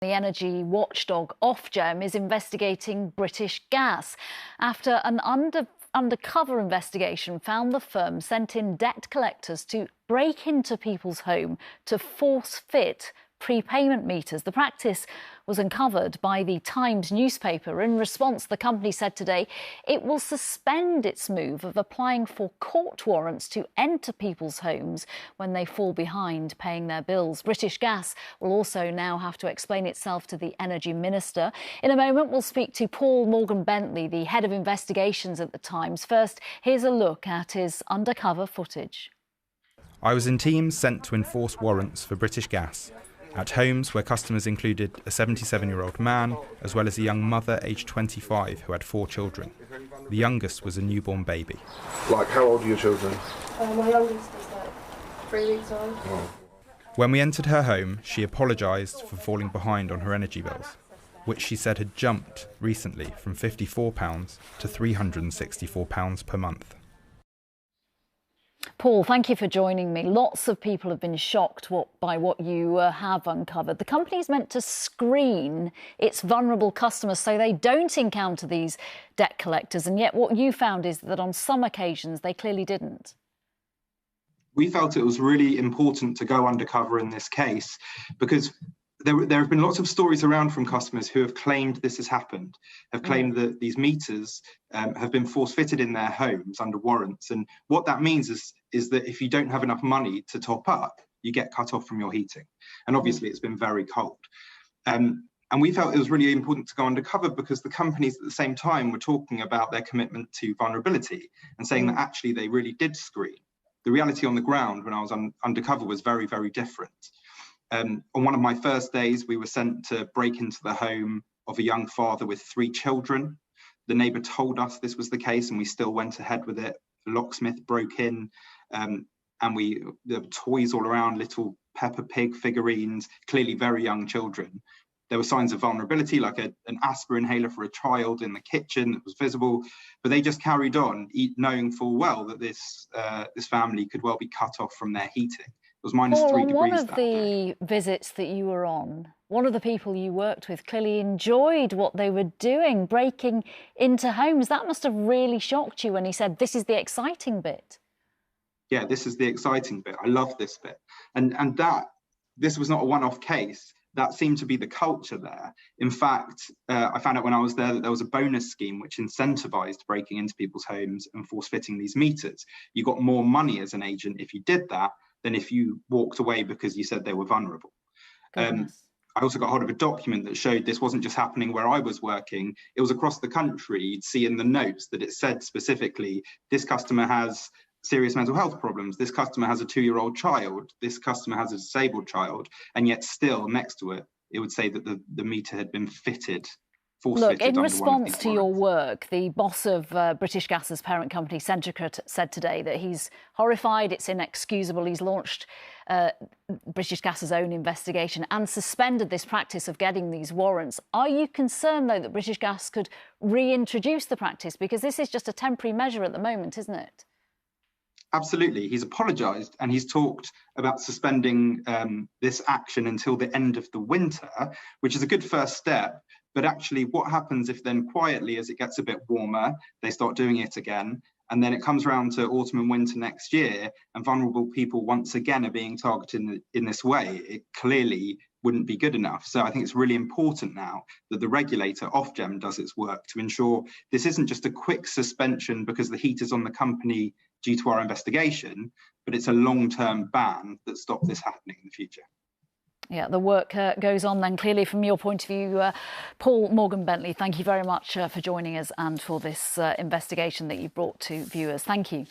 The energy watchdog Ofgem is investigating British Gas after an undercover investigation found the firm sent in debt collectors to break into people's home to force fit prepayment meters. The practice was uncovered by the Times newspaper. In response, the company said today it will suspend its move of applying for court warrants to enter people's homes when they fall behind paying their bills. British Gas will also now have to explain itself to the Energy Minister. In a moment, we'll speak to Paul Morgan-Bentley, the head of investigations at the Times. First, here's a look at his undercover footage. I was in teams sent to enforce warrants for British Gas at homes where customers included a 77-year-old man, as well as a young mother aged 25 who had 4 children. The youngest was a newborn baby. Like, how old are your children? My youngest is like 3 weeks old. Oh. When we entered her home, she apologised for falling behind on her energy bills, which she said had jumped recently from £54 to £364 per month. Paul, thank you for joining me. Lots of people have been shocked by what you have uncovered. The company's meant to screen its vulnerable customers so they don't encounter these debt collectors, and yet what you found is that on some occasions they clearly didn't. We felt it was really important to go undercover in this case because there have been lots of stories around from customers who have claimed this has happened, have claimed that these meters have been force fitted in their homes under warrants. And what that means is that if you don't have enough money to top up, you get cut off from your heating. And obviously it's been very cold. And we felt it was really important to go undercover because the companies at the same time were talking about their commitment to vulnerability and saying that actually they really did screen. The reality on the ground when I was undercover was very, very different. On one of my first days, we were sent to break into the home of a young father with 3 children. The neighbour told us this was the case, and we still went ahead with it. The locksmith broke in, and there were toys all around, little Peppa Pig figurines, clearly very young children. There were signs of vulnerability, like an aspirin inhaler for a child in the kitchen that was visible, but they just carried on, knowing full well that this family could well be cut off from their heating. It was minus 3 degrees one of that the day. visits that you were on, one of the people you worked with clearly enjoyed what they were doing, breaking into homes. That must have really shocked you when he said, this is the exciting bit. Yeah, this is the exciting bit. I love this bit. And this was not a one-off case. That seemed to be the culture there. In fact, I found out when I was there that there was a bonus scheme which incentivized breaking into people's homes and force fitting these meters. You got more money as an agent if you did that than if you walked away because you said they were vulnerable. I also got hold of a document that showed this wasn't just happening where I was working, it was across the country. You'd see in the notes that it said specifically, this customer has serious mental health problems, this customer has a 2-year-old child, this customer has a disabled child, and yet still next to it, it would say that the meter had been fitted. Look, in response to your work, the boss of British Gas's parent company, Centrica, said today that he's horrified, it's inexcusable. He's launched British Gas's own investigation and suspended this practice of getting these warrants. Are you concerned, though, that British Gas could reintroduce the practice? Because this is just a temporary measure at the moment, isn't it? Absolutely. He's apologised and he's talked about suspending this action until the end of the winter, which is a good first step. But actually, what happens if then quietly, as it gets a bit warmer, they start doing it again, and then it comes around to autumn and winter next year, and vulnerable people once again are being targeted in this way? It clearly wouldn't be good enough. So I think it's really important now that the regulator, Ofgem, does its work to ensure this isn't just a quick suspension because the heat is on the company due to our investigation, but it's a long-term ban that stops this happening in the future. Yeah, the work goes on then, clearly, from your point of view. Paul Morgan-Bentley, thank you very much for joining us and for this investigation that you brought to viewers. Thank you.